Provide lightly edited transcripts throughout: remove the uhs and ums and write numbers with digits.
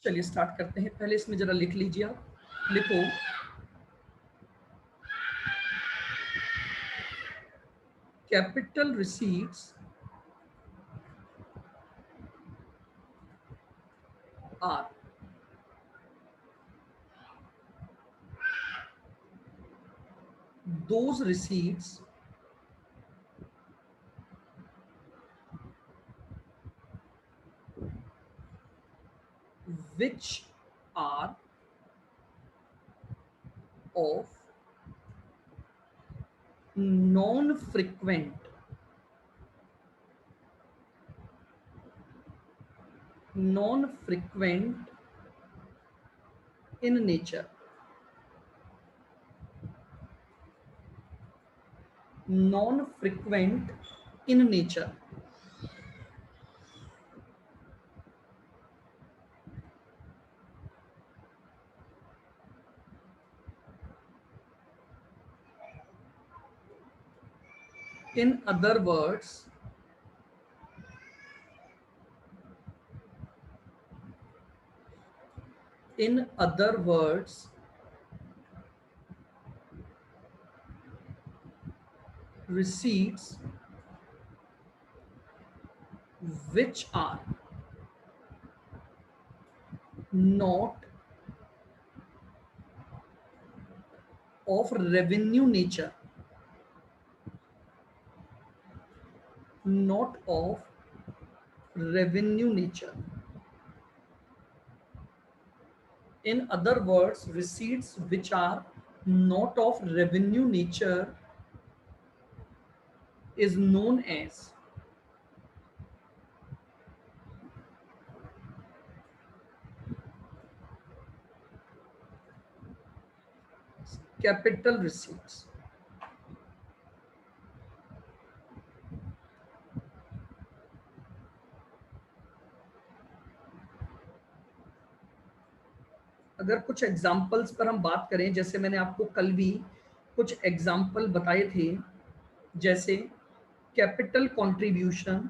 चलिए स्टार्ट करते हैं। पहले इसमें जरा लिख लीजिए, आप लिखो capital receipts are those receipts which are of non-frequent in nature, non-frequent in nature. In other words, receipts which are not of revenue nature, not of revenue nature. In other words, receipts which are not of revenue nature is known as capital receipts. अगर कुछ examples पर हम बात करें, जैसे मैंने आपको कल भी कुछ एग्जाम्पल बताए थे, जैसे कैपिटल कंट्रीब्यूशन,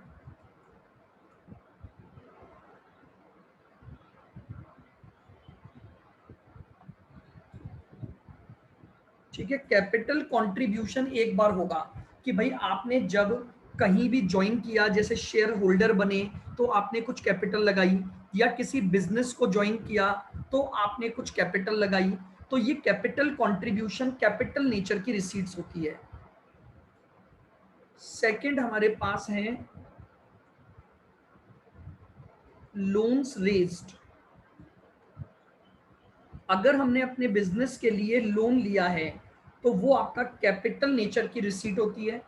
ठीक है। कैपिटल कंट्रीब्यूशन एक बार होगा कि भाई आपने जब कहीं भी ज्वाइन किया, जैसे शेयर होल्डर बने तो आपने कुछ कैपिटल लगाई, या किसी बिजनेस को ज्वाइन किया तो आपने कुछ कैपिटल लगाई, तो ये कैपिटल कंट्रीब्यूशन कैपिटल नेचर की रिसीट्स होती है। सेकंड हमारे पास है लोन्स रेज्ड। अगर हमने अपने बिजनेस के लिए लोन लिया है तो वो आपका कैपिटल नेचर की रिसीट होती है।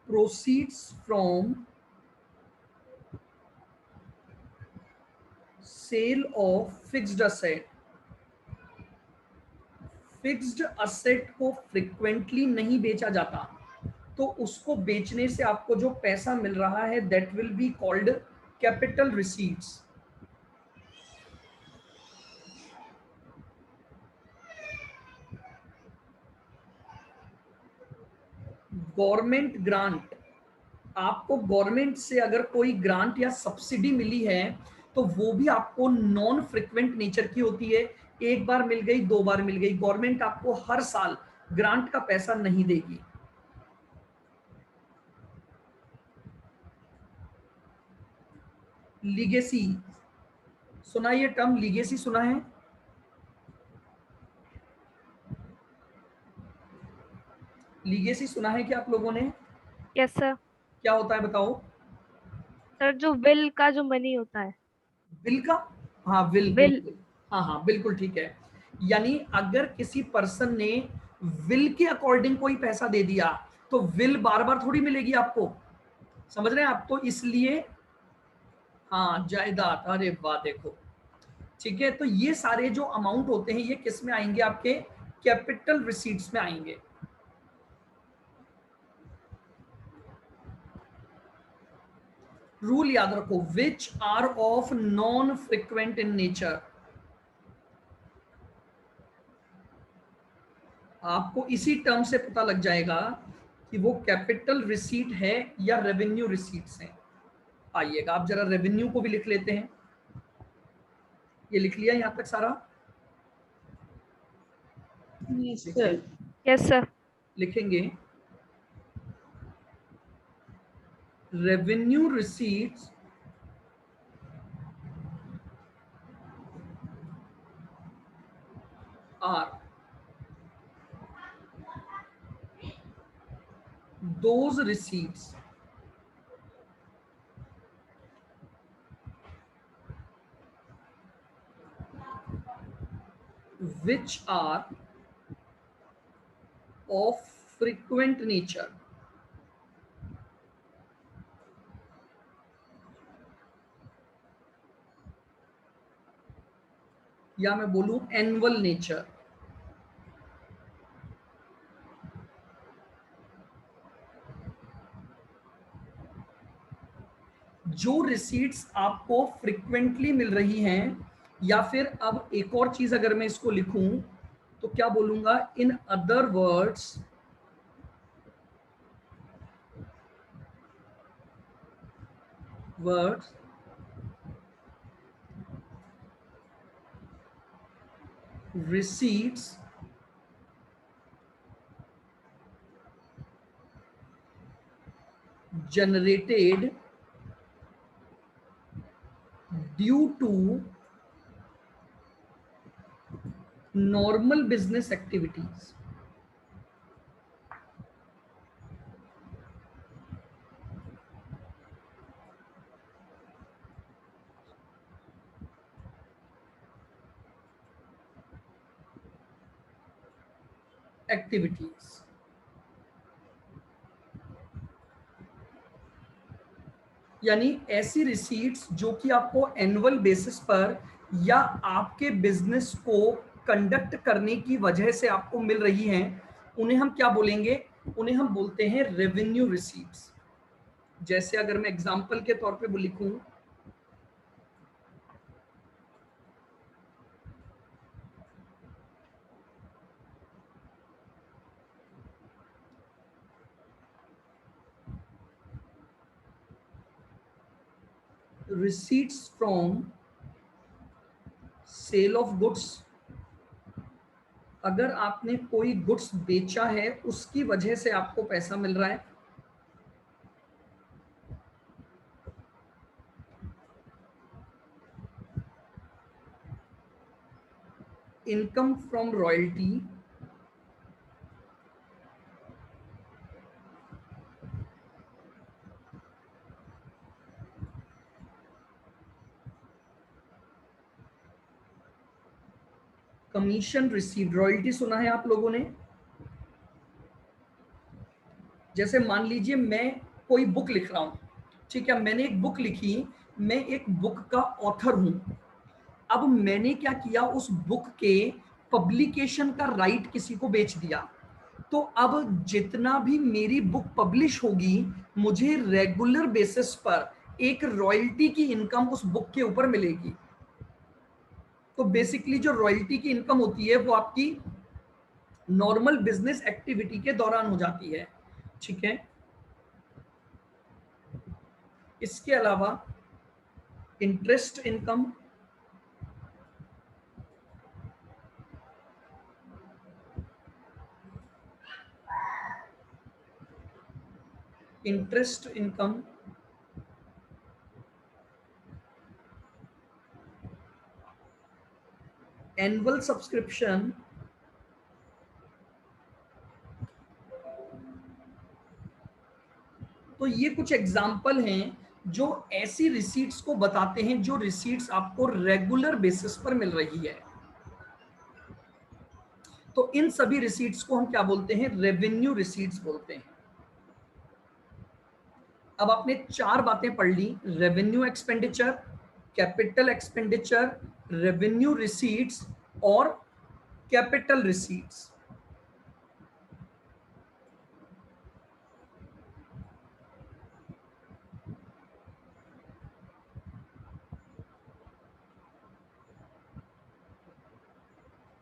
Proceeds from sale of fixed asset. Fixed asset को फ्रिक्वेंटली नहीं बेचा जाता, तो उसको बेचने से आपको जो पैसा मिल रहा है that will be called capital receipts. Government grant, आपको गवर्नमेंट से अगर कोई ग्रांट या सब्सिडी मिली है तो वो भी आपको नॉन फ्रिक्वेंट नेचर की होती है। एक बार मिल गई, दो बार मिल गई, गवर्नमेंट आपको हर साल ग्रांट का पैसा नहीं देगी। लीगेसी, सुना ये टर्म लीगेसी सुना है? लीगेसी सुना है क्या आप लोगों ने? Yes sir. क्या होता है बताओ? सर जो विल का जो मनी होता है। विल का, हाँ विल, विल। बिल्कुल, हाँ हाँ बिल्कुल ठीक है। यानी अगर किसी पर्सन ने विल के अकॉर्डिंग कोई पैसा दे दिया तो विल बार बार थोड़ी मिलेगी आपको, समझ रहे हैं आप? तो इसलिए हाँ जायदाद, अरे वाह देखो, ठीक है। तो ये सारे जो अमाउंट होते हैं ये किस में आएंगे? आपके कैपिटल रिसीट्स में आएंगे। रूल याद रखो, which are of non frequent in nature. आपको इसी टर्म से पता लग जाएगा कि वो कैपिटल रिसीट है या रेवेन्यू रिसीट्स हैं। आइएगा आप जरा रेवेन्यू को भी लिख लेते हैं। ये लिख लिया यहां तक सारा? Yes, लिखिए, sir. Yes sir. लिखेंगे revenue receipts are those receipts which are of frequent nature, या मैं बोलूं एनुअल नेचर। जो रिसीट्स आपको फ्रिक्वेंटली मिल रही हैं, या फिर अब एक और चीज अगर मैं इसको लिखूं तो क्या बोलूंगा, in other words words receipts generated due to normal business activities। Activities यानी ऐसी रिसीट्स जो कि आपको एनुअल बेसिस पर या आपके बिजनेस को कंडक्ट करने की वजह से आपको मिल रही हैं, उन्हें हम क्या बोलेंगे, उन्हें हम बोलते हैं रेवेन्यू रिसीट्स। जैसे अगर मैं एग्जांपल के तौर पे लिखूं, receipts from sale of goods, अगर आपने कोई गुड्स बेचा है उसकी वजह से आपको पैसा मिल रहा है। Income from royalty, commission received. Royalty सुना है आप लोगों ने? जैसे मान लीजिए मैं कोई बुक लिख रहा हूं, ठीक है, मैंने एक बुक लिखी, मैं एक बुक का ऑथर हूं। अब मैंने क्या किया, उस बुक के पब्लिकेशन का राइट किसी को बेच दिया, तो अब जितना भी मेरी बुक पब्लिश होगी, मुझे रेगुलर बेसिस पर एक रॉयल्टी की इनकम उस बुक के ऊपर मिलेगी। तो बेसिकली जो रॉयल्टी की इनकम होती है वो आपकी नॉर्मल बिजनेस एक्टिविटी के दौरान हो जाती है, ठीक है। इसके अलावा interest income, interest income annual subscription, तो ये कुछ एग्जाम्पल हैं जो ऐसी रिसीट्स को बताते हैं जो रिसीट्स आपको रेगुलर बेसिस पर मिल रही है। तो इन सभी रिसीट्स को हम क्या बोलते हैं, रेवेन्यू रिसीट्स बोलते हैं। अब आपने चार बातें पढ़ ली, revenue expenditure, capital expenditure, revenue receipts और कैपिटल रिसीट्स।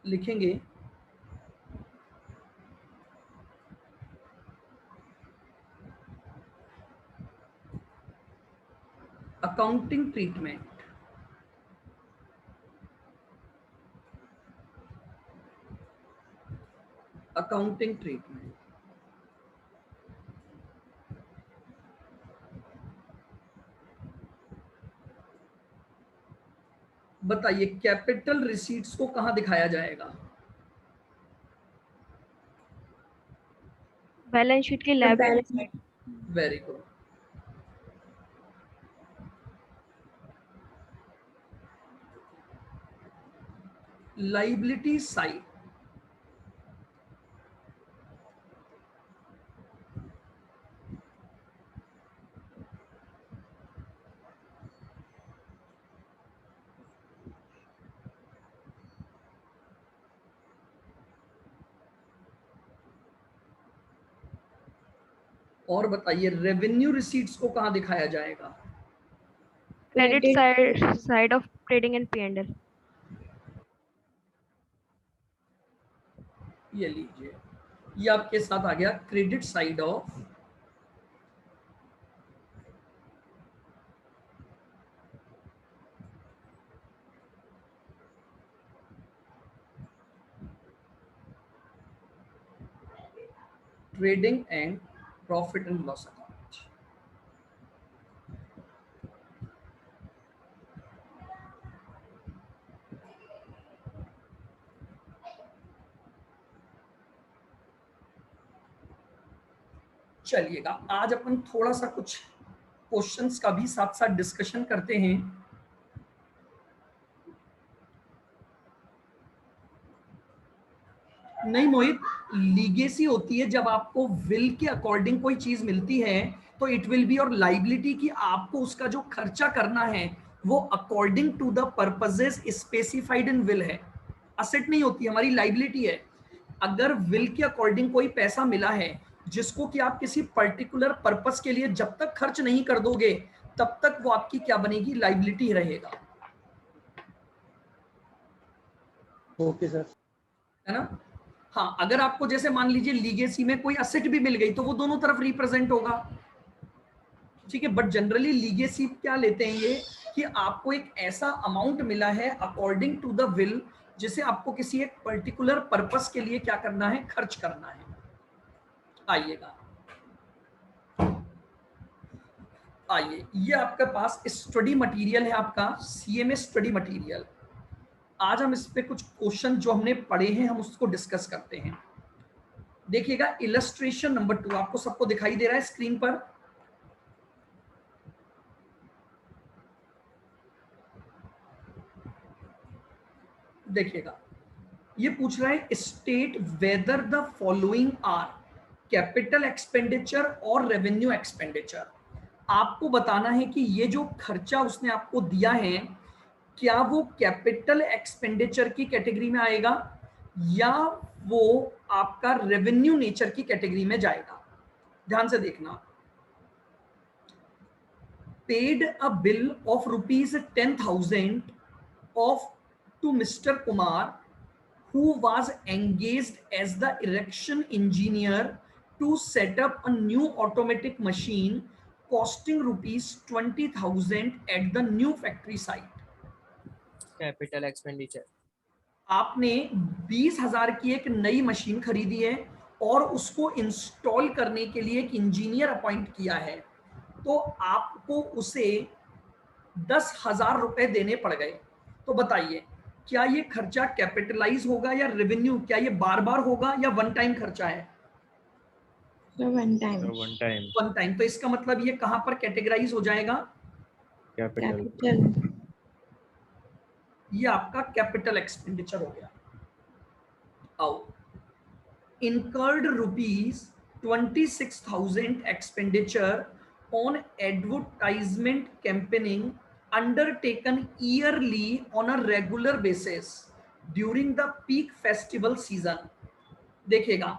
लिखेंगे अकाउंटिंग ट्रीटमेंट, अकाउंटिंग ट्रीटमेंट, बताइए कैपिटल रिसीट्स को कहां दिखाया जाएगा? बैलेंस शीट की liability side. Very good. Liability side, और बताइए रेवेन्यू रिसीट्स को कहां दिखाया जाएगा? Credit side of trading and P&L। ये लीजिए, ये आपके साथ आ गया credit side of trading and profit and loss account. चलिएगा आज अपन थोड़ा सा कुछ क्वेश्चंस का भी साथ साथ डिस्कशन करते हैं। नहीं मोहित, लीगेसी होती है जब आपको विल के अकॉर्डिंग कोई चीज मिलती है तो इट विल बी और लाइबिलिटी की आपको उसका जो खर्चा करना है वो according to the purposes specified in will है। असेट नहीं होती, हमारी लाइबिलिटी है। अगर विल के अकॉर्डिंग कोई पैसा मिला है जिसको कि आप किसी पर्टिकुलर पर्पस के लिए जब तक खर्च नहीं कर दोगे तब तक वो आपकी क्या बनेगी? लाइबिलिटी रहेगा। ओके सर, है ना? हाँ, अगर आपको जैसे मान लीजिए लीगेसी में कोई असेट भी मिल गई तो वो दोनों तरफ रिप्रेजेंट होगा, ठीक है। बट जनरली लीगेसी क्या लेते हैं ये कि आपको एक ऐसा अमाउंट मिला है अकॉर्डिंग टू द विल जिसे आपको किसी एक पर्टिकुलर पर्पस के लिए क्या करना है? खर्च करना है। आइएगा, आइए, ये आपके पास स्टडी मटेरियल है, आपका सीएमए स्टडी मटेरियल। आज हम इस पे कुछ क्वेश्चन जो हमने पढ़े हैं हम उसको डिस्कस करते हैं। देखिएगा इलस्ट्रेशन नंबर 2 आपको सबको दिखाई दे रहा है स्क्रीन पर। देखिएगा, ये पूछ रहा है state whether the following are capital expenditure और रेवेन्यू एक्सपेंडिचर। आपको बताना है कि ये जो खर्चा उसने आपको दिया है क्या वो कैपिटल एक्सपेंडिचर की कैटेगरी में आएगा या वो आपका रेवेन्यू नेचर की कैटेगरी में जाएगा। ध्यान से देखना। Paid a bill of ₹10,000 of to Mr. Kumar who was engaged as the erection engineer to set up a new automatic machine costing ₹20,000 at the new factory site. Capital expenditure. आपने 20,000 की एक नई machine खरीदी है और उसको install करने के लिए एक इंजीनियर अपॉइंट किया है, तो आपको उसे 10,000 रुपए देने पड़ गए। तो बताइए क्या ये खर्चा कैपिटलाइज होगा या रेवेन्यू? क्या ये बार बार होगा या वन टाइम खर्चा है? One time. One time. One time. तो इसका मतलब ये कहां पर कैटेगराइज हो जाएगा? कैपिटल। ये आपका कैपिटल एक्सपेंडिचर हो गया। आओ, incurred ₹26,000 expenditure on advertisement campaigning undertaken yearly on a regular basis during the peak festival season. देखिएगा,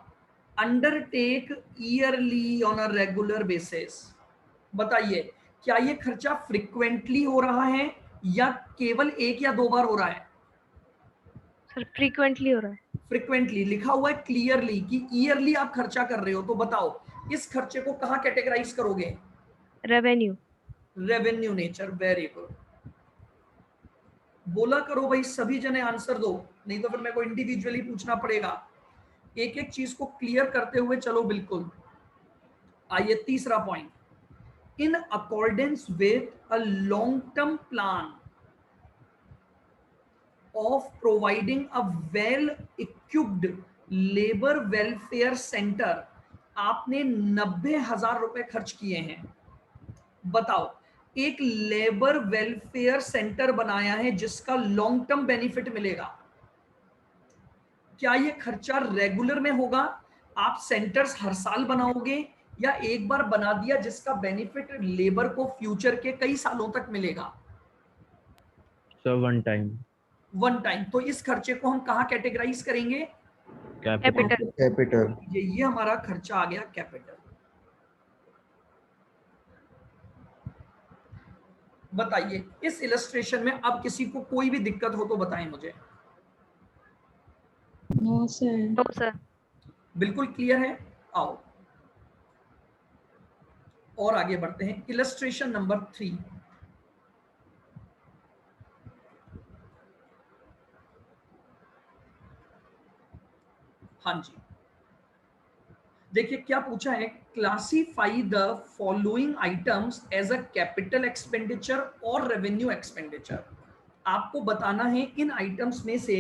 undertake yearly on a regular basis। बताइए क्या ये खर्चा फ्रीक्वेंटली हो रहा है या केवल एक या दो बार हो रहा है? सर फ्रीक्वेंटली हो रहा है। फ्रीक्वेंटली लिखा हुआ है क्लियरली कि ईयरली आप खर्चा कर रहे हो, तो बताओ इस खर्चे को कहां कैटेगराइज करोगे? Revenue. Revenue nature. Very good. बोला करो भाई, सभी जने आंसर दो, नहीं तो फिर मेरे को इंडिविजुअली पूछना पड़ेगा। एक एक चीज को क्लियर करते हुए चलो। बिल्कुल। आइए तीसरा point, in accordance with a long term plan of providing a well equipped labor welfare center, आपने 90,000 रुपए खर्च किए हैं। बताओ, एक लेबर वेलफेयर सेंटर बनाया है जिसका लॉन्ग टर्म बेनिफिट मिलेगा। क्या ये खर्चा रेगुलर में होगा? आप सेंटर्स हर साल बनाओगे या एक बार बना दिया जिसका बेनिफिट लेबर को फ्यूचर के कई सालों तक मिलेगा? Sir one time. One time. तो इस खर्चे को हम कहाँ कैटेगराइज करेंगे? कैपिटल। कैपिटल। ये हमारा खर्चा आ गया कैपिटल। बताइए इस इलस्ट्रेशन में अब किसी को कोई भी दिक्कत हो तो बताएं मुझे। No, sir. No sir. बिल्कुल क्लियर है। आओ और आगे बढ़ते हैं। Illustration number 3। हाँ जी, देखिए क्या पूछा है, classify the following items as a capital expenditure और रेवेन्यू एक्सपेंडिचर। आपको बताना है इन आइटम्स में से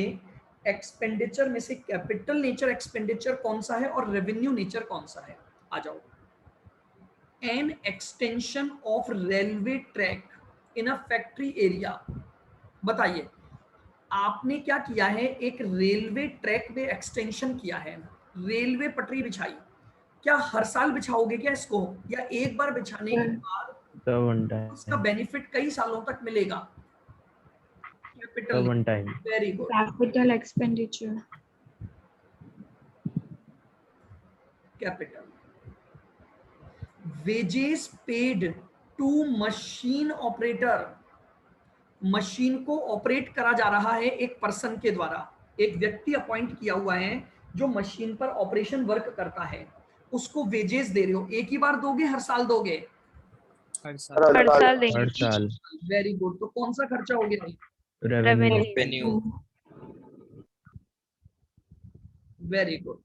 एक्सपेंडिचर में से कैपिटल नेचर एक्सपेंडिचर कौन सा है और रेवेन्यू नेचर कौन सा है। आ जाओ। An extension of railway track in a factory area. बताइए आपने क्या किया है, एक रेलवे ट्रैक पे एक्सटेंशन किया है, रेलवे पटरी बिछाई। क्या हर साल बिछाओगे क्या इसको, या एक बार बिछाने के बाद सर वन टाइम। उसका बेनिफिट कई सालों तक मिलेगा? Sir capital. One time. Very good. Capital expenditure. Capital. Wages paid to machine operator. Machine को ऑपरेट करा जा रहा है एक पर्सन के द्वारा, एक व्यक्ति अपॉइंट किया हुआ है जो मशीन पर ऑपरेशन वर्क करता है, उसको वेजेस दे रहे हो। एक ही बार दोगे, हर साल दोगे? हर साल। हर साल देंगे। हर साल। Very good. तो कौन सा खर्चा हो गया? Revenue. Revenue. Very good.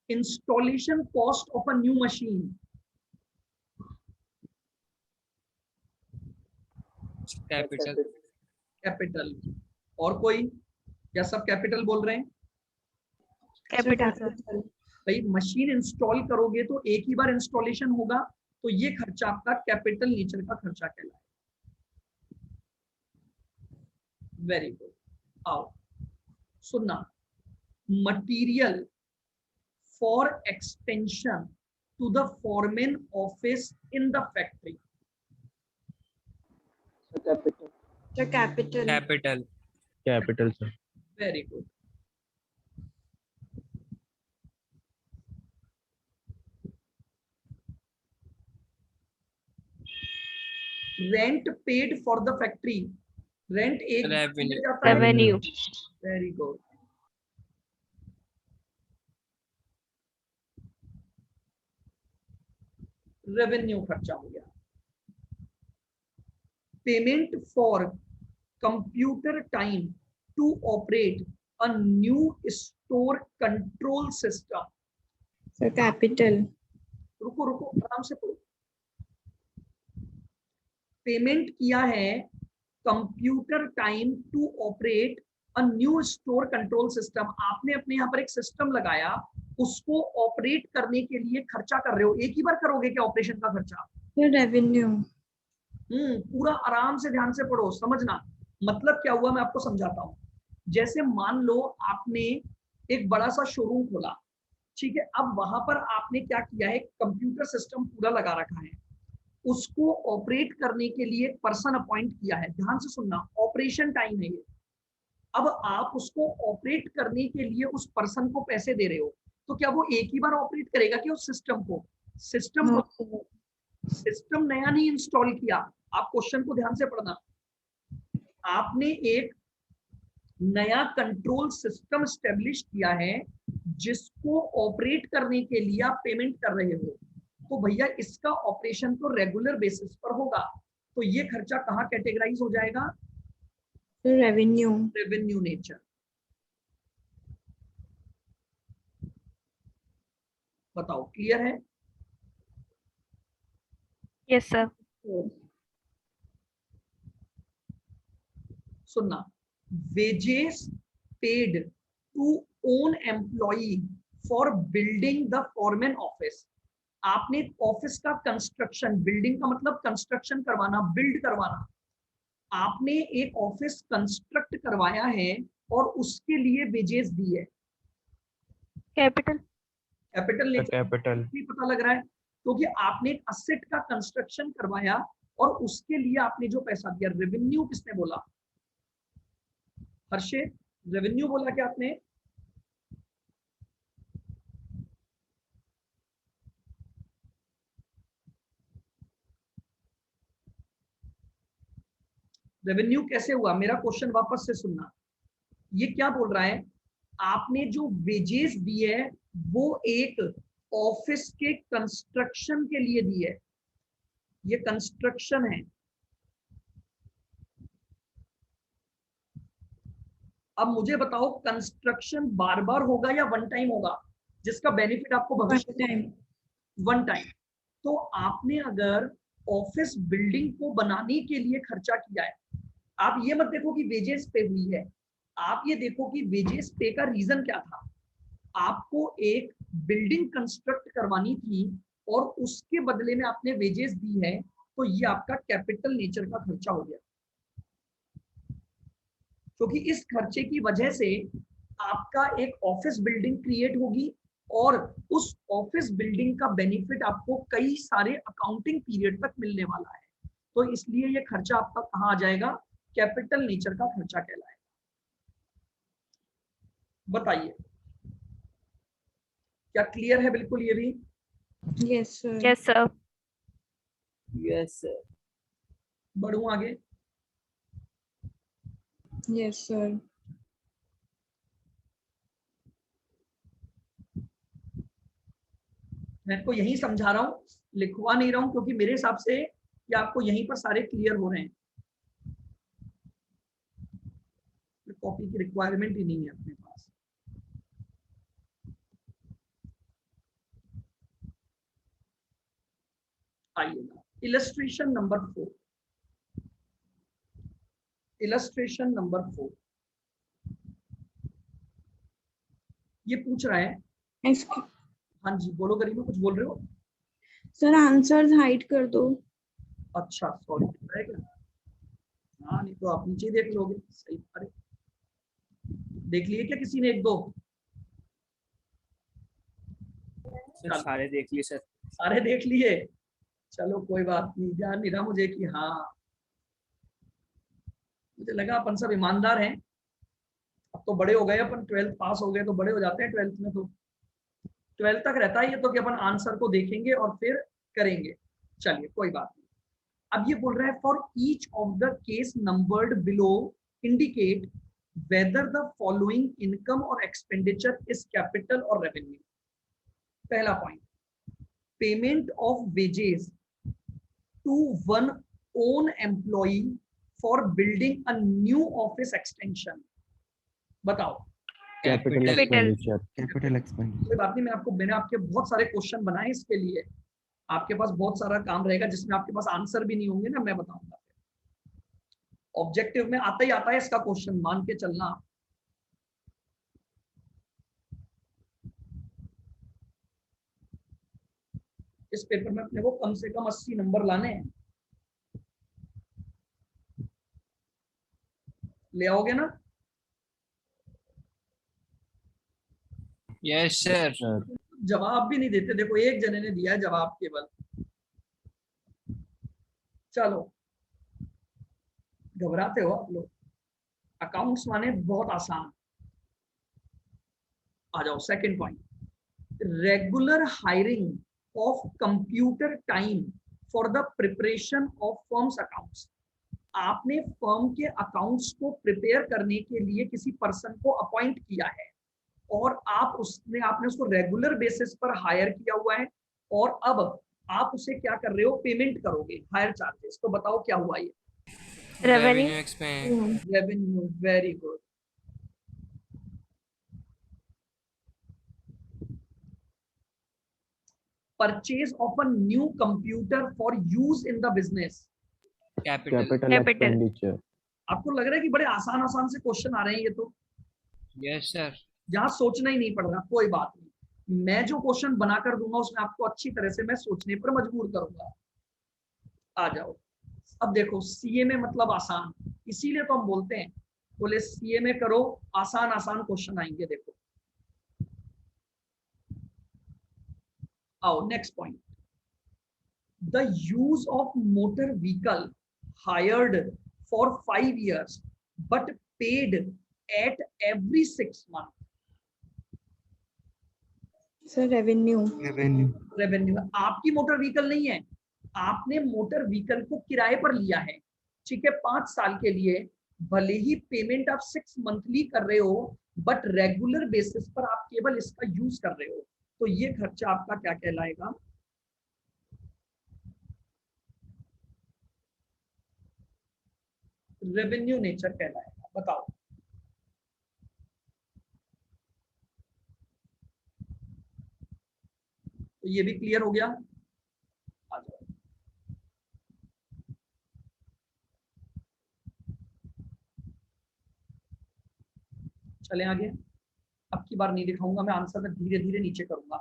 Installation cost of a new machine. Capital. Capital. और कोई, या सब कैपिटल बोल रहे हैं? Capital sir. भाई मशीन इंस्टॉल करोगे तो एक ही बार इंस्टॉलेशन होगा, तो ये खर्चा आपका कैपिटल नेचर का खर्चा कहलाएगा। Very good. आओ सुनना, material for extension to the foreman office in the factory. Capital. The capital. Capital. Capital sir. Very good. Rent paid for the factory. Rent एक रेवेन्यू। जाता है। रेवेन्यू। Very good. रेवेन्यू खर्चा हो गया। Payment for computer time to operate a new store control system. So capital. रुको रुको, आराम से पढ़ो। पेमेंट किया है computer time to operate a new store control system. आपने अपने यहाँ पर एक सिस्टम लगाया, उसको ऑपरेट करने के लिए खर्चा कर रहे हो। एक ही बार करोगे क्या ऑपरेशन का खर्चा? The revenue. पूरा आराम से ध्यान से पढ़ो, समझना। मतलब क्या हुआ मैं आपको समझाता हूँ। जैसे मान लो आपने एक बड़ा सा शोरूम खोला, ठीक है। अब वहां पर आपने क्या किया है, कंप्यूटर सिस्टम पूरा लगा रखा है, उसको ऑपरेट करने के लिए एक पर्सन अपॉइंट किया है। ध्यान से सुनना, ऑपरेशन टाइम है ये। अब आप उसको ऑपरेट करने के लिए उस पर्सन को पैसे दे रहे हो, तो क्या वो एक ही बार ऑपरेट करेगा कि उस सिस्टम को? सिस्टम No, को sir. सिस्टम नया नहीं इंस्टॉल किया। आप क्वेश्चन को ध्यान से पढ़ना। आपने एक नया कंट्रोल सिस्टम स्टेब्लिश किया है जिसको ऑपरेट करने के लिए आप पेमेंट कर रहे हो। तो भैया इसका ऑपरेशन तो रेगुलर बेसिस पर होगा, तो ये खर्चा कहाँ कैटेगराइज हो जाएगा? रेवेन्यू। Revenue nature. बताओ क्लियर है? Yes sir. सुनना, wages paid to own employee for building the foreman office. आपने ऑफिस का कंस्ट्रक्शन, बिल्डिंग का मतलब कंस्ट्रक्शन करवाना, बिल्ड करवाना, आपने एक ऑफिस कंस्ट्रक्ट करवाया है और उसके लिए वेजेस दी है। कैपिटल। Capital nature capital. पता लग रहा है, क्योंकि आपने एक असेट का कंस्ट्रक्शन करवाया और उसके लिए आपने जो पैसा दिया। रेवेन्यू किसने बोला? हर्षित, रेवेन्यू बोला क्या आपने? रेवेन्यू कैसे हुआ? मेरा क्वेश्चन वापस से सुनना। ये क्या बोल रहा है? आपने जो वेजेस दिए है वो एक ऑफिस के कंस्ट्रक्शन के लिए दी है, ये कंस्ट्रक्शन है। अब मुझे बताओ, कंस्ट्रक्शन बार बार होगा या वन टाइम होगा जिसका बेनिफिट आपको भविष्य में? One time. तो आपने अगर ऑफिस बिल्डिंग को बनाने के लिए खर्चा किया है, आप ये मत देखो कि वेजेस पे हुई है, आप ये देखो कि वेजेस पे का रीजन क्या था। आपको एक बिल्डिंग कंस्ट्रक्ट करवानी थी और उसके बदले में आपने वेजेस दी है, तो ये आपका कैपिटल नेचर का खर्चा हो गया, क्योंकि इस खर्चे की वजह से आपका एक ऑफिस बिल्डिंग क्रिएट होगी और उस ऑफिस बिल्डिंग का बेनिफिट आपको कई सारे अकाउंटिंग पीरियड तक मिलने वाला है। तो इसलिए ये खर्चा आपका कहाँ आ जाएगा? कैपिटल नेचर का खर्चा कहलाएगा। बताइए, क्या क्लियर है बिल्कुल ये भी? Yes sir. Yes sir. Yes sir. बढ़ूं आगे? Yes sir. मैं आपको यही समझा रहा हूँ, लिखवा नहीं रहा हूँ, क्योंकि मेरे हिसाब से ये आपको यहीं पर सारे क्लियर हो रहे हैं। कॉपी की रिक्वायरमेंट ही नहीं है अपने पास। आइएगा इलस्ट्रेशन नंबर 4। इलस्ट्रेशन नंबर 4 ये पूछ रहा है। हाँ जी बोलो गरिमा, कुछ बोल रहे हो? सर आंसर्स हाइड कर दो। अच्छा सॉरी, हाँ नहीं तो आप नीचे देख लोगे। सही, अरे देख लिए क्या किसी ने? एक दो सर सारे देख लिए सर। सारे देख लिए? चलो कोई बात नहीं, ध्यान नहीं रहा मुझे कि हाँ, मुझे लगा अपन सब ईमानदार हैं। अब तो बड़े हो गए अपन, 12th पास हो गए तो बड़े हो जाते हैं 12th में, तो 12th तक रहता है ये तो कि अपन आंसर को देखेंगे और फिर करेंगे। चलिए कोई बात नहीं। अब ये बोल रहा है for each of the case numbered below indicate whether the following income और एक्सपेंडिचर इज कैपिटल और रेवेन्यू। पहला point, payment of wages to one own employee for building a new office extension. बताओ। Capital expenditure. Capital expenditure. कोई बात नहीं, मैंने आपके बहुत सारे क्वेश्चन बनाए इसके लिए, आपके पास बहुत सारा काम रहेगा जिसमें आपके पास आंसर भी नहीं होंगे ना, मैं बताऊंगा। ऑब्जेक्टिव में आता ही आता है इसका क्वेश्चन, मान के चलना। इस पेपर में अपने को कम से कम 80 नंबर लाने हैं। ले आओगे ना? Yes sir. जवाब भी नहीं देते, देखो एक जने ने दिया है जवाब केवल। चलो, घबराते हो आप लोग, अकाउंट्स माने बहुत आसान। आ जाओ second point, regular hiring of computer time for the preparation of firms accounts. आपने फर्म के अकाउंट्स को प्रिपेयर करने के लिए किसी पर्सन को अपॉइंट किया है और आपने उसको रेगुलर बेसिस पर हायर किया हुआ है, और अब आप उसे क्या कर रहे हो, पेमेंट करोगे, हायर चार्जेस। तो बताओ क्या हुआ ये, revenue Yeah. Revenue. Very good. Purchase of a new computer for use in the business. Capital. Capital Capital. expenditure. आपको लग रहा है कि बड़े आसान आसान से क्वेश्चन आ रहे हैं ये तो, यस सर। जहां सोचना ही नहीं पड़ रहा। कोई बात नहीं, मैं जो क्वेश्चन बनाकर दूंगा उसमें आपको अच्छी तरह से मैं सोचने पर मजबूर करूंगा। आ जाओ। अब देखो, सीए में मतलब आसान, इसीलिए तो हम बोलते हैं, बोले सीए में करो, आसान आसान क्वेश्चन आएंगे। देखो आओ next point, the use of motor vehicle hired for 5 years but paid at every 6 months। Sir, revenue. Revenue. Revenue. आपकी मोटर व्हीकल नहीं है, आपने मोटर व्हीकल को किराए पर लिया है, ठीक है, 5 साल के लिए। भले ही पेमेंट आप 6 मंथली कर रहे हो, बट रेगुलर बेसिस पर आप केवल इसका यूज कर रहे हो, तो ये खर्चा आपका क्या कहलाएगा, रेवेन्यू नेचर कहलाएगा। बताओ। तो ये भी क्लियर हो गया। आ जाओ। चलें आगे। अब की बार नहीं दिखाऊंगा मैं आंसर, में धीरे धीरे नीचे करूंगा।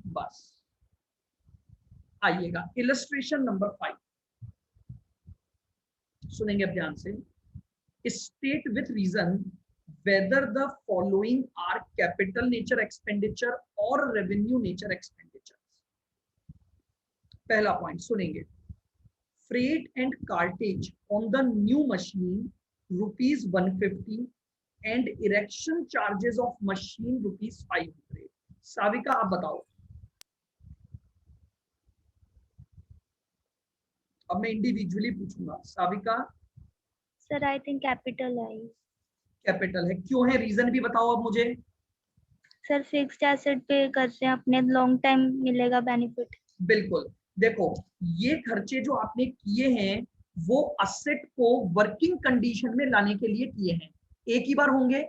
बस आइएगा, इलस्ट्रेशन नंबर 5 सुनेंगे अब ध्यान से। State with reason whether the following are capital nature expenditure और रेवेन्यू नेचर एक्सपेंडिचर। पहला पॉइंट सुनेंगे, freight and cartage on the new machine ₹150 and erection charges of machine ₹500। साविका आप बताओ। अब मैं इंडिविजुअली पूछूंगा। साविका। सर आई थिंक कैपिटल है। Capital है, क्यों है, रीजन भी बताओ अब मुझे। सर फिक्स्ड एसेट पे करते हैं अपने, लॉन्ग टाइम मिलेगा बेनिफिट। बिल्कुल। देखो, ये खर्चे जो आपने किए हैं वो असेट को वर्किंग कंडीशन में लाने के लिए किए हैं, एक ही बार होंगे।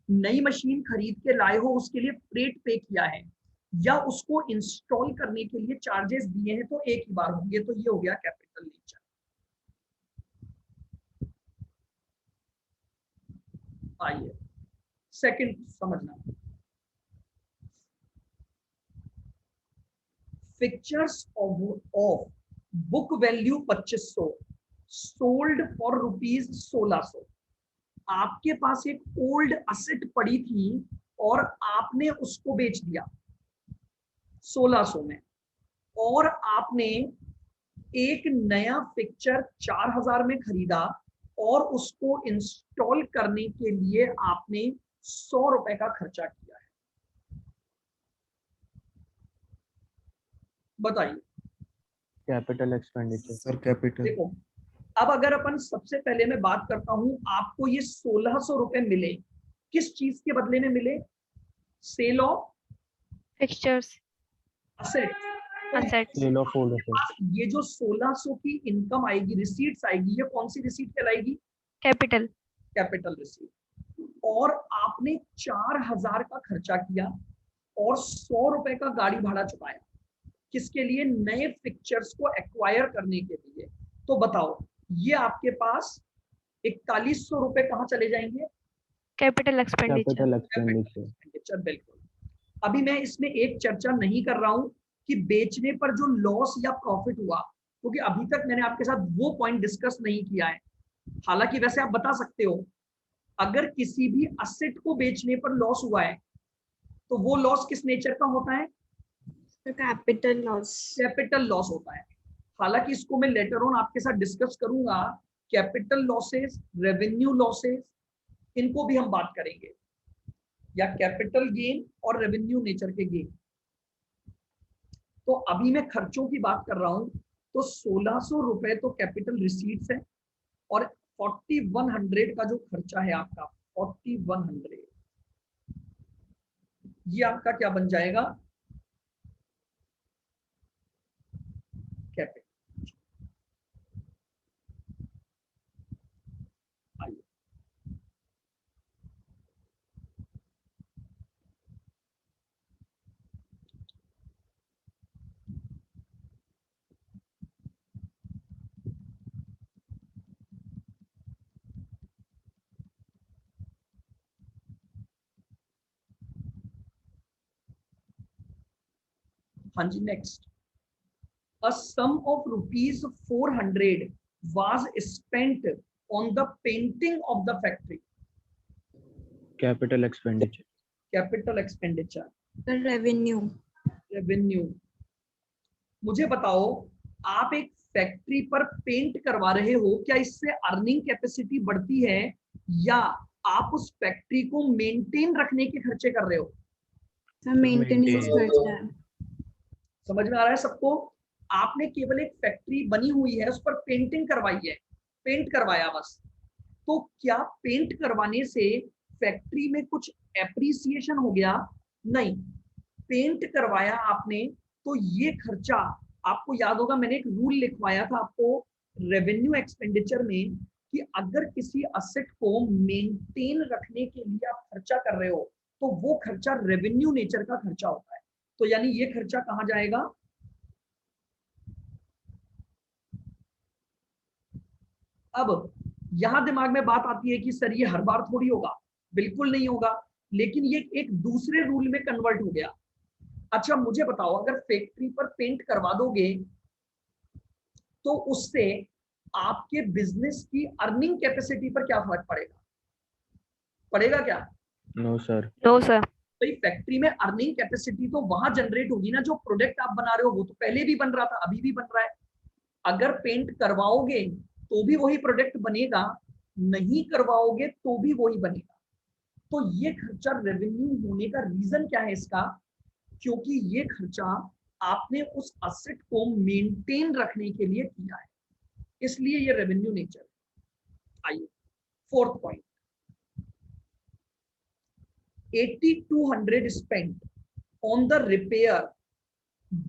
नई मशीन खरीद के लाए हो, उसके लिए फ्रेट पे किया है, या उसको इंस्टॉल करने के लिए चार्जेस दिए हैं, तो एक ही बार होंगे। तो ये हो गया कैपिटल नेचर। आइए सेकंड समझना, fixtures of book value 2500 sold for ₹1600। आपके पास एक ओल्ड असेट पड़ी थी और आपने उसको बेच दिया 1600 में, और आपने एक नया पिक्चर 4000 में खरीदा और उसको इंस्टॉल करने के लिए आपने 100 रुपए का खर्चा किया है। बताइए। Capital expenditure. Sir, capital. देखो, अब अगर अपन सबसे पहले मैं बात करता हूं, आपको ये 1600 रुपए मिले, किस चीज के बदले में मिले, sale of Fixtures. Asset. Assets. Sale of old assets. ये जो 1600 की इनकम आएगी, रिसीट्स आएगी, ये कौन सी रिसीट कहलाएगी, Capital. Capital receipt. और आपने 4000 का खर्चा किया और 100 रुपए का गाड़ी भाड़ा चुकाया, किसके लिए, नए पिक्चर्स को एक्वायर करने के लिए। तो बताओ, ये आपके पास 4100 रुपए कहाँ चले जाएंगे, Capital expenditure. Capital expenditure. Expenditure. बिल्कुल। अभी मैं इसमें एक चर्चा नहीं कर रहा हूं कि बेचने पर जो लॉस या प्रॉफिट हुआ, क्योंकि अभी तक मैंने आपके साथ वो पॉइंट डिस्कस नहीं किया है। हालांकि वैसे आप बता सकते हो, अगर किसी भी असेट को बेचने पर लॉस हुआ है तो वो लॉस किस नेचर का होता है, Capital loss. कैपिटल लॉस होता है। हालांकि इसको मैं लेटर ऑन आपके साथ डिस्कस करूंगा, कैपिटल लॉसेस, रेवेन्यू लॉसेस, इनको भी हम बात करेंगे, या कैपिटल गेन और रेवेन्यू नेचर के गेन। तो अभी मैं खर्चों की बात कर रहा हूं, तो 1600 रुपए तो कैपिटल रिसीट्स है, और 4100 का जो खर्चा है आपका, 4100 ये आपका क्या बन जाएगा, कैपिटल। आइए, हाँ जी, next. A sum of rupees 400 was spent on the painting of the factory. Capital expenditure. Capital expenditure. Sir, revenue. Revenue. मुझे बताओ, आप एक फैक्ट्री पर पेंट करवा रहे हो, क्या इससे अर्निंग कैपेसिटी बढ़ती है या आप उस फैक्ट्री को मेंटेन रखने के खर्चे कर रहे हो? Sir, maintenance खर्चा है। समझ में आ रहा है सबको? आपने केवल एक फैक्ट्री बनी हुई है, उस पर पेंटिंग करवाई है, पेंट करवाया बस। तो क्या पेंट करवाने से फैक्ट्री में कुछ एप्रिसिएशन हो गया? नहीं। पेंट करवाया आपने, तो ये खर्चा, आपको याद होगा मैंने एक रूल लिखवाया था आपको रेवेन्यू एक्सपेंडिचर में कि अगर किसी असेट को मेंटेन रखने के लिए आप खर्चा कर रहे हो तो वो खर्चा रेवेन्यू नेचर का खर्चा होता है। तो यानी ये खर्चा कहां जाएगा? अब यहां दिमाग में बात आती है कि सर ये हर बार थोड़ी होगा। बिल्कुल नहीं होगा, लेकिन ये एक दूसरे रूल में कन्वर्ट हो गया। अच्छा मुझे बताओ, अगर फैक्ट्री पर पेंट करवा दोगे तो उससे आपके बिजनेस की अर्निंग कैपेसिटी पर क्या फर्क पड़ेगा? पड़ेगा क्या? No sir. No sir. तो फैक्ट्री में अर्निंग कैपेसिटी तो वहां जनरेट होगी ना, जो प्रोडक्ट आप बना रहे हो वो तो पहले भी बन रहा था, अभी भी बन रहा है। अगर पेंट करवाओगे तो भी वही प्रोडक्ट बनेगा, नहीं करवाओगे तो भी वही बनेगा। तो ये खर्चा रेवेन्यू होने का रीजन क्या है इसका? क्योंकि ये खर्चा आपने उस असेट को मेंटेन रखने के लिए किया है, इसलिए ये रेवेन्यू नेचर है। आइए fourth point, 8200 spent on the repair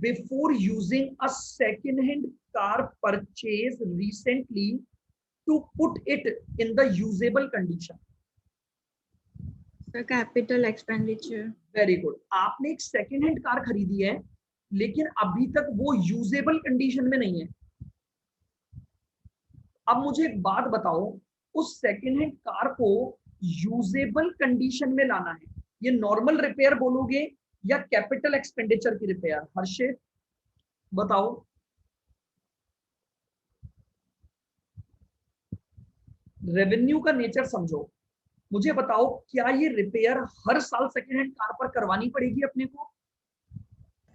before using a second hand car purchased recently to put it in the usable condition. Sir, capital expenditure. Very good. आपने एक सेकेंड हैंड कार खरीदी है लेकिन अभी तक वो यूजेबल कंडीशन में नहीं है। अब मुझे एक बात बताओ, उस सेकेंड हैंड कार को यूजेबल कंडीशन में लाना है, ये नॉर्मल रिपेयर बोलोगे या कैपिटल एक्सपेंडिचर की रिपेयर? हर्षित बताओ। रेवेन्यू का नेचर समझो, मुझे बताओ क्या ये रिपेयर हर साल सेकेंड हैंड कार पर करवानी पड़ेगी अपने को?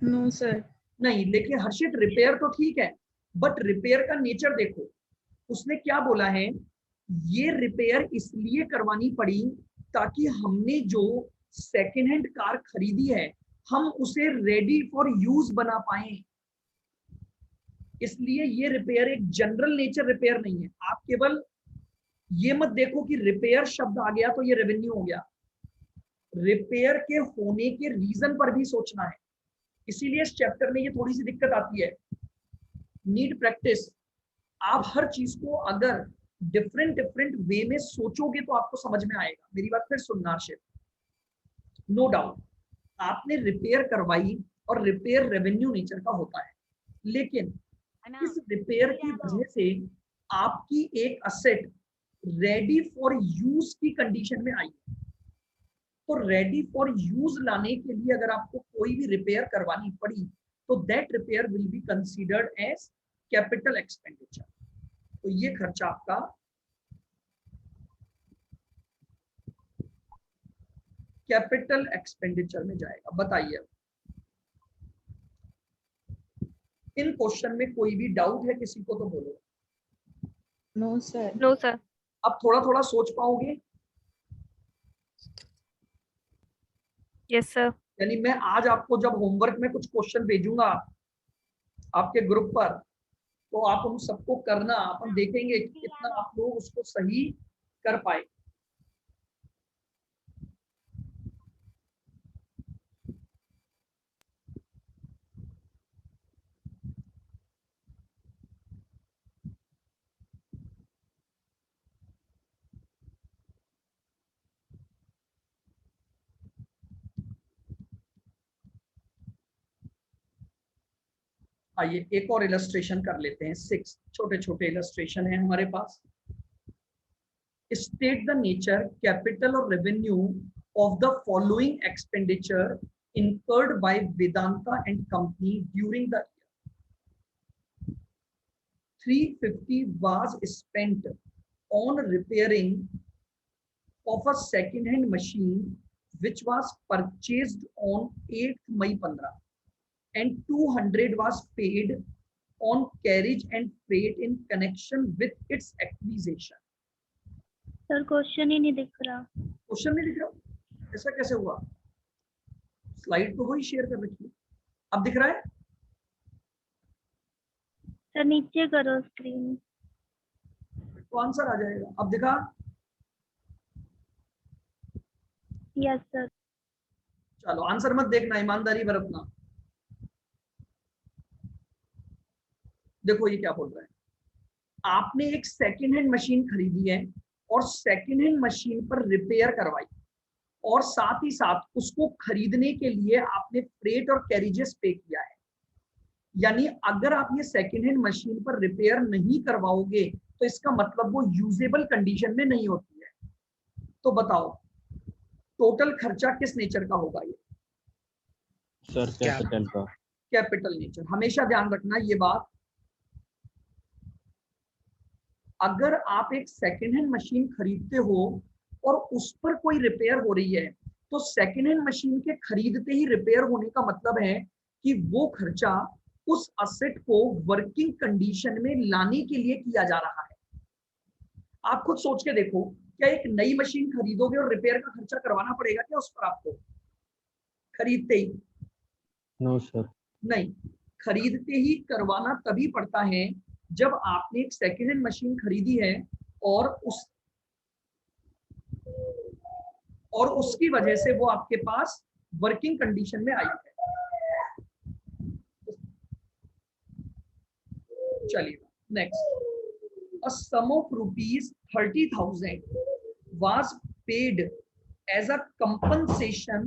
No sir. नहीं। लेकिन हर्षित रिपेयर तो ठीक है, बट रिपेयर का नेचर देखो, उसने क्या बोला है, ये रिपेयर इसलिए करवानी पड़ी ताकि हमने जो सेकेंड हैंड कार खरीदी है हम उसे रेडी फॉर यूज बना पाए। इसलिए ये रिपेयर एक जनरल नेचर रिपेयर नहीं है। आप केवल ये मत देखो कि रिपेयर शब्द आ गया तो ये रेवेन्यू हो गया, रिपेयर के होने के रीजन पर भी सोचना है। इसीलिए इस चैप्टर में ये थोड़ी सी दिक्कत आती है, नीड प्रैक्टिस। आप हर चीज को अगर डिफरेंट डिफरेंट वे में सोचोगे तो आपको समझ में आएगा। मेरी बात फिर सुनना हर्षित, नो डाउट आपने रिपेयर करवाई और रिपेयर रेवेन्यू नेचर का होता है, लेकिन इस रिपेयर की वजह से आपकी एक असेट रेडी फॉर यूज की कंडीशन में आई। तो रेडी फॉर यूज लाने के लिए अगर आपको कोई भी रिपेयर करवानी पड़ी तो that repair will be considered as capital expenditure. तो ये खर्चा आपका कैपिटल एक्सपेंडिचर में जाएगा। बताइए, इन क्वेश्चन में कोई भी डाउट है किसी को तो बोलो। No sir. No sir. अब थोड़ा थोड़ा सोच पाओगे? Yes sir. यानी मैं आज आपको जब होमवर्क में कुछ क्वेश्चन भेजूंगा आपके ग्रुप पर, तो आप उन सबको करना, अपन देखेंगे कि कितना आप लोग उसको सही कर पाए। आइए एक और इलस्ट्रेशन कर लेते हैं। 6 छोटे छोटे इलस्ट्रेशन है हमारे पास। स्टेट द नेचर, कैपिटल और revenue of the following expenditure incurred by Vedanta and company during the year. 350 was spent on repairing of a second hand machine which was purchased on 8th May 15 and 200 was paid on carriage and freight in connection with its acquisition. Sir question ही नहीं दिख रहा। Question नहीं दिख रहा, ऐसा कैसे हुआ? स्लाइड तो वही शेयर कर रखी है। अब दिख रहा है? सर नीचे करो स्क्रीन। तो आंसर आ जाएगा। अब दिखा? Yes sir. चलो आंसर मत देखना, ईमानदारी बरतना। देखो ये क्या बोल रहा है। आपने एक सेकेंड हैंड मशीन खरीदी है और सेकेंड हैंड मशीन पर रिपेयर करवाई और साथ ही साथ उसको खरीदने के लिए आपने फ्रेट और कैरिजेस पे किया है। यानी अगर आप ये सेकेंड हैंड मशीन पर रिपेयर नहीं करवाओगे तो इसका मतलब वो यूजेबल कंडीशन में नहीं होती है। तो बताओ टोटल खर्चा किस नेचर का होगा? ये सर कैपिटल का। Capital nature. हमेशा ध्यान रखना ये बात। अगर आप एक सेकेंड हैंड मशीन खरीदते हो और उस पर कोई रिपेयर हो रही है तो सेकेंड हैंड मशीन के खरीदते ही रिपेयर होने का मतलब है कि वो खर्चा उस असेट को वर्किंग कंडीशन में लाने के लिए किया जा रहा है। आप खुद सोच के देखो, क्या एक नई मशीन खरीदोगे और रिपेयर का खर्चा करवाना पड़ेगा क्या उस पर आपको खरीदते ही? No sir. नहीं, खरीदते ही करवाना तभी पड़ता है जब आपने एक सेकेंड हैंड मशीन खरीदी है और उसकी वजह से वो आपके पास वर्किंग कंडीशन में आई है। चलिए next. A sum of ₹30,000 was paid as a compensation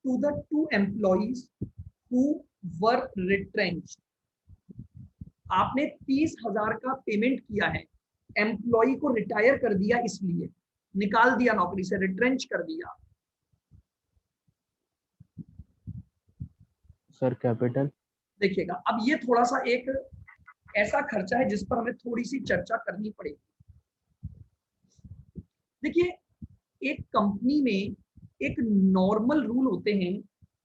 to the 2 employees who were retrenched. आपने 30,000 का पेमेंट किया है, एम्प्लॉय को रिटायर कर दिया, इसलिए निकाल दिया नौकरी से, रिट्रेंच कर दिया। Sir capital. देखिएगा अब ये थोड़ा सा एक ऐसा खर्चा है जिस पर हमें थोड़ी सी चर्चा करनी पड़ेगी। देखिए एक कंपनी में एक नॉर्मल रूल होते हैं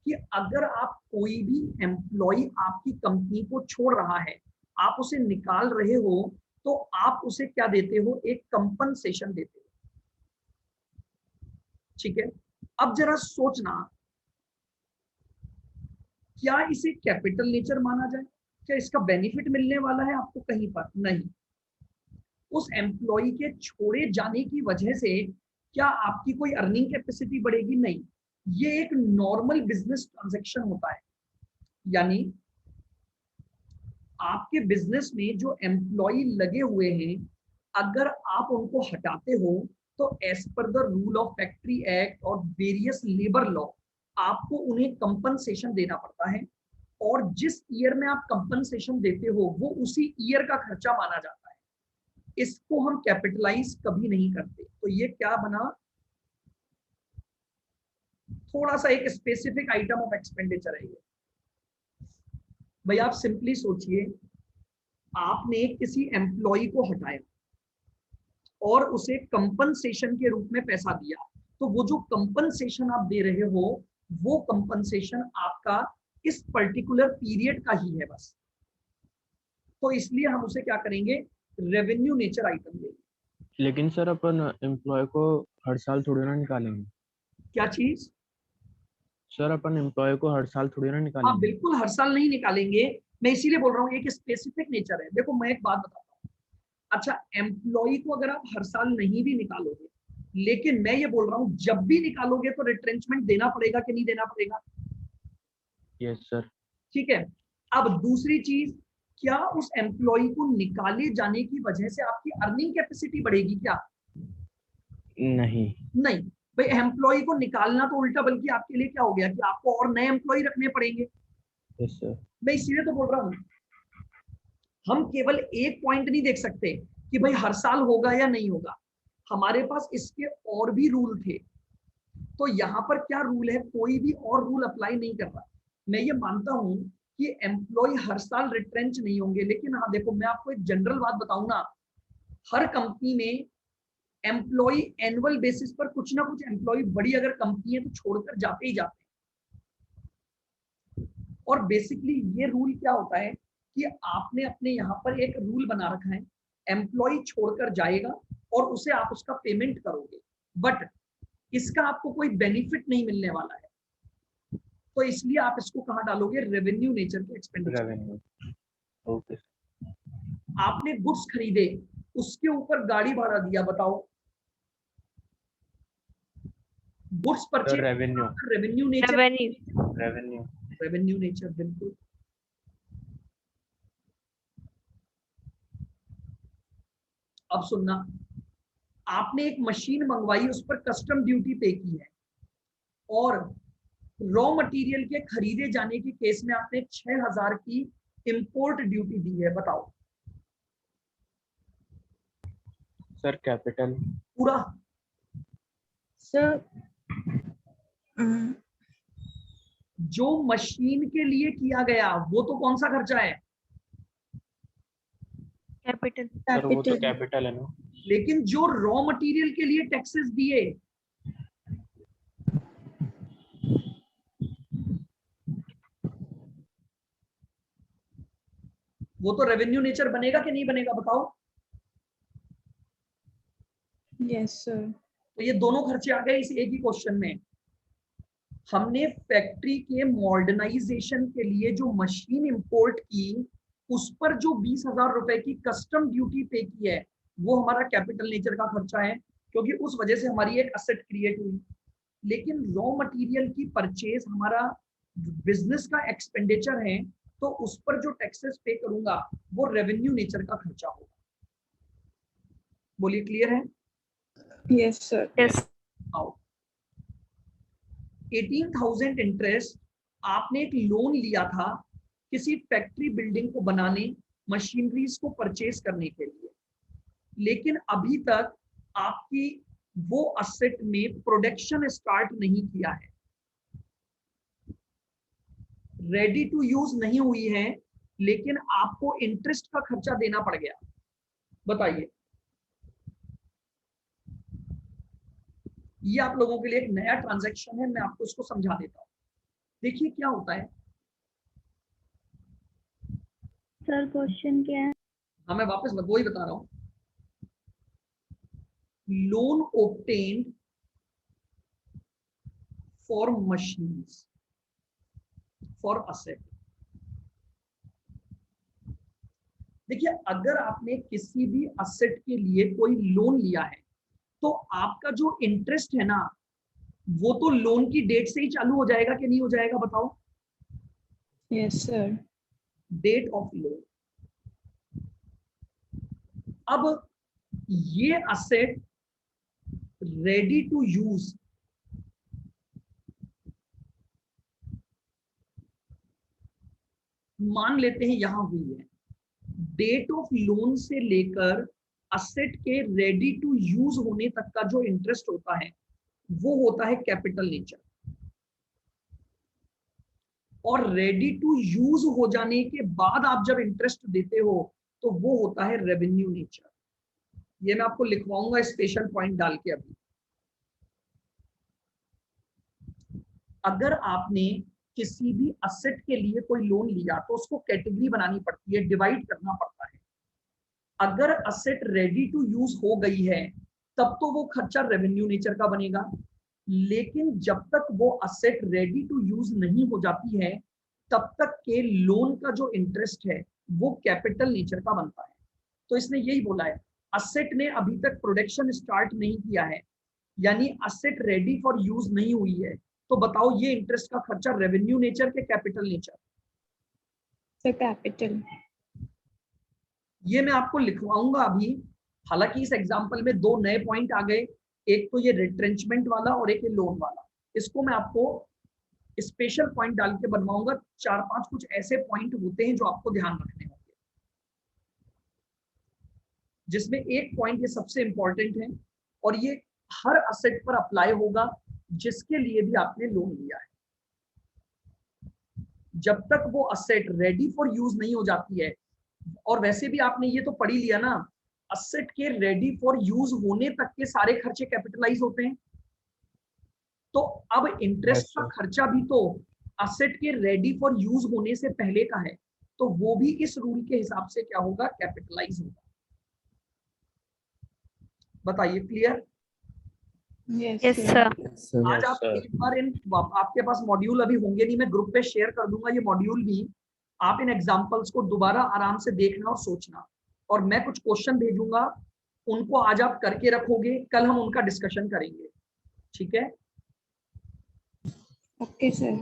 कि अगर आप कोई भी एम्प्लॉय आपकी कंपनी को छोड़ रहा है, आप उसे निकाल रहे हो, तो आप उसे क्या देते हो? एक कंपनसेशन देते हो। ठीक है, अब जरा सोचना, क्या इसे कैपिटल नेचर माना जाए? क्या इसका बेनिफिट मिलने वाला है आपको कहीं पर? नहीं। उस एम्प्लॉय के छोड़े जाने की वजह से क्या आपकी कोई अर्निंग कैपेसिटी बढ़ेगी? नहीं। ये एक नॉर्मल बिजनेस ट्रांजैक्शन होता है। यानी आपके बिजनेस में जो एम्प्लॉय लगे हुए हैं, अगर आप उनको हटाते हो तो as per the rule of factory act और वेरियस लेबर लॉ आपको उन्हें कंपनसेशन देना पड़ता है, और जिस ईयर में आप कंपनसेशन देते हो वो उसी ईयर का खर्चा माना जाता है। इसको हम कैपिटलाइज कभी नहीं करते। तो ये क्या बना? थोड़ा सा एक स्पेसिफिक आइटम ऑफ एक्सपेंडिचर है ये। भाई आप सिंपली सोचिए, आपने किसी एम्प्लॉय को हटाया और उसे कंपनसेशन के रूप में पैसा दिया, तो वो जो कंपनसेशन आप दे रहे हो वो कंपनसेशन आपका इस पर्टिकुलर पीरियड का ही है बस। तो इसलिए हम उसे क्या करेंगे? रेवेन्यू नेचर आइटम देंगे। लेकिन सर अपन एम्प्लॉय को हर साल थोड़ी ना निकालेंगे। क्या चीज? सर अपन एम्प्लॉय को हर साल थोड़ी ना हाँ निकालेंगे। बिल्कुल हर साल नहीं निकालेंगे, मैं इसीलिए बोल रहा हूँ एक स्पेसिफिक नेचर है। देखो मैं एक बात बताता हूँ, अच्छा एम्प्लॉय को अगर आप हर साल नहीं भी निकालोगे, लेकिन मैं ये बोल रहा हूँ जब भी निकालोगे तो रिट्रेंचमेंट देना पड़ेगा कि नहीं देना पड़ेगा? Yes sir. ठीक है। अब दूसरी चीज, क्या उस एम्प्लॉय को निकाले जाने की वजह से आपकी अर्निंग कैपेसिटी बढ़ेगी क्या? नहीं। नहीं भाई, एम्प्लॉय को निकालना तो उल्टा बल्कि आपके लिए क्या हो गया कि आपको और नए एम्प्लॉय रखने पड़ेंगे। Yes sir. मैं इसीलिए तो बोल रहा हूँ हम केवल एक पॉइंट नहीं देख सकते कि भाई हर साल होगा या नहीं होगा, हमारे पास इसके और भी रूल थे। तो यहाँ पर क्या रूल है, कोई भी और रूल अप्लाई नहीं कर रहा। मैं ये मानता हूं कि एम्प्लॉय हर साल रिट्रेंच नहीं होंगे, लेकिन हाँ देखो मैं आपको एक जनरल बात बताऊं ना, हर कंपनी में एम्प्लॉय एनुअल बेसिस पर कुछ ना कुछ एम्प्लॉय, बड़ी अगर कंपनी है तो छोड़कर जाते ही जाते हैं। और बेसिकली ये रूल क्या होता है कि आपने अपने यहाँ पर एक रूल बना रखा है, एम्प्लॉय छोड़कर जाएगा और उसे आप उसका पेमेंट करोगे, बट इसका आपको कोई बेनिफिट नहीं मिलने वाला है। तो इसलिए आप इसको कहाँ डालोगे, रेवेन्यू नेचर के एक्सपेंडिचर। रेवेन्यू। ओके। आपने गुड्स खरीदे, उसके ऊपर गाड़ी भाड़ा दिया, बताओ goods purchase, revenue. Revenue nature, revenue. Revenue. Revenue nature, बिल्कुल। अब सुनना, आपने एक मशीन मंगवाई, उस पर कस्टम ड्यूटी पे की है, और रॉ मटेरियल के खरीदे जाने के केस में आपने 6000 की इंपोर्ट ड्यूटी दी है, बताओ सर कैपिटल। पूरा सर जो मशीन के लिए किया गया वो तो कौन सा खर्चा है, कैपिटल। सर वो तो कैपिटल। कैपिटल है ना। लेकिन जो रॉ मटेरियल के लिए टैक्सेस दिए, वो तो रेवेन्यू नेचर बनेगा कि नहीं बनेगा, बताओ। Yes sir. तो ये दोनों खर्चे आ गए इस एक ही क्वेश्चन में। हमने फैक्ट्री के मॉडर्नाइजेशन के लिए जो मशीन इंपोर्ट की, उस पर जो 20,000 रुपए की कस्टम ड्यूटी पे की है, वो हमारा कैपिटल नेचर का खर्चा है, क्योंकि उस वजह से हमारी एक असेट क्रिएट हुई। लेकिन रॉ मटेरियल की परचेज हमारा बिजनेस का एक्सपेंडिचर है, तो उस पर जो टैक्सेस पे करूंगा वो रेवेन्यू नेचर का खर्चा होगा। बोलिए, क्लियर है? Yes sir. यस। आओ, 18,000 इंटरेस्ट, आपने एक लोन लिया था किसी फैक्ट्री बिल्डिंग को बनाने, मशीनरीज को परचेज करने के लिए, लेकिन अभी तक आपकी वो असेट में प्रोडक्शन स्टार्ट नहीं किया है, रेडी टू यूज नहीं हुई है, लेकिन आपको इंटरेस्ट का खर्चा देना पड़ गया। बताइए, ये आप लोगों के लिए एक नया ट्रांजैक्शन है, मैं आपको इसको समझा देता हूं। देखिए क्या होता है। सर क्वेश्चन क्या है? हाँ मैं वापस वही बता रहा हूं। Loan obtained for machines for asset। देखिए, अगर आपने किसी भी असेट के लिए कोई लोन लिया है, तो आपका जो इंटरेस्ट है ना, वो तो लोन की डेट से ही चालू हो जाएगा कि नहीं हो जाएगा, बताओ। Yes sir. Debt of loan. अब ये असेट रेडी टू यूज, मान लेते हैं यहां हुई है, डेट ऑफ लोन से लेकर असेट के रेडी टू यूज होने तक का जो इंटरेस्ट होता है वो होता है कैपिटल नेचर, और रेडी टू यूज हो जाने के बाद आप जब इंटरेस्ट देते हो तो वो होता है रेवेन्यू नेचर। ये मैं आपको लिखवाऊंगा स्पेशल पॉइंट डाल के। अभी अगर आपने किसी भी असेट के लिए कोई लोन लिया तो उसको कैटेगरी बनानी पड़ती है, डिवाइड करना पड़ता है। अगर असेट रेडी टू यूज हो गई है तब तो वो खर्चा रेवेन्यू नेचर का बनेगा, लेकिन जब तक वो असेट रेडी टू यूज नहीं हो जाती है तब तक के लोन का जो इंटरेस्ट है वो कैपिटल नेचर का बनता है। तो इसने यही बोला है, असेट ने अभी तक प्रोडक्शन स्टार्ट नहीं किया है, यानी असेट रेडी फॉर यूज नहीं हुई है, तो बताओ ये इंटरेस्ट का खर्चा रेवेन्यू नेचर के कैपिटल नेचर? Sir capital. ये मैं आपको लिखवाऊंगा अभी। हालांकि इस एग्जांपल में दो नए पॉइंट आ गए, एक तो ये रिट्रेंचमेंट वाला और एक ये लोन वाला। इसको मैं आपको स्पेशल पॉइंट डाल के बनवाऊंगा। 4-5 कुछ ऐसे पॉइंट होते हैं जो आपको ध्यान रखने होंगे। जिसमें एक पॉइंट ये सबसे इंपॉर्टेंट है, और ये हर असेट पर अप्लाई होगा जिसके लिए भी आपने लोन लिया है। जब तक वो असेट रेडी फॉर यूज नहीं हो जाती है, और वैसे भी आपने ये तो पढ़ ही लिया ना, असेट के रेडी फॉर यूज होने तक के सारे खर्चे कैपिटलाइज होते हैं। तो अब इंटरेस्ट Yes, का sir. खर्चा भी तो असेट के रेडी फॉर यूज होने से पहले का है, तो वो भी इस रूल के हिसाब से क्या होगा, कैपिटलाइज होगा। बताइए, clear? Yes, yes sir. Sir. आज आप एक बार आपके पास मॉड्यूल अभी होंगे नहीं, मैं ग्रुप पे शेयर कर दूंगा ये मॉड्यूल भी, आप इन एग्जांपल्स को दोबारा आराम से देखना और सोचना, और मैं कुछ क्वेश्चन भेजूंगा, उनको आज आप करके रखोगे, कल हम उनका डिस्कशन करेंगे, ठीक है? Okay, sir.